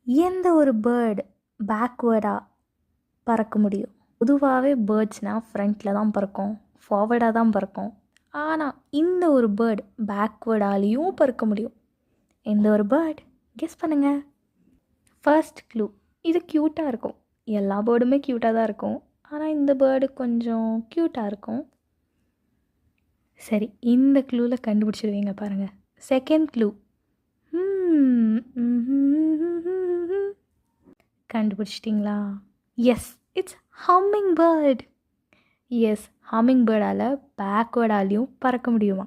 எந்த ஒரு பேர்டு பேக்வேர்டாக பறக்க முடியும்? பொதுவாகவே பேர்ட்ஸ்னால் ஃப்ரண்ட்டில் தான் பறக்கும், ஃபார்வர்டாக தான் பறக்கும். ஆனால் இந்த ஒரு பேர்டு பேக்வேர்டாலேயும் பறக்க முடியும். எந்த ஒரு பேர்டு? கெஸ் பண்ணுங்கள். ஃபர்ஸ்ட் க்ளூ, இது க்யூட்டாக இருக்கும். எல்லா பேர்டுமே க்யூட்டாக தான் இருக்கும். ஆனால் இந்த பேர்டு கொஞ்சம் க்யூட்டாக இருக்கும். சரி, இந்த க்ளூவில் கண்டுபிடிச்சிடுவீங்க பாருங்கள். Second clue. கண்டுபிடிச்சிட்டிங்களா? Yes, it's humming bird. Yes, humming பேர்டால் பேக்வேர்டாலையும் பறக்க முடியுமா?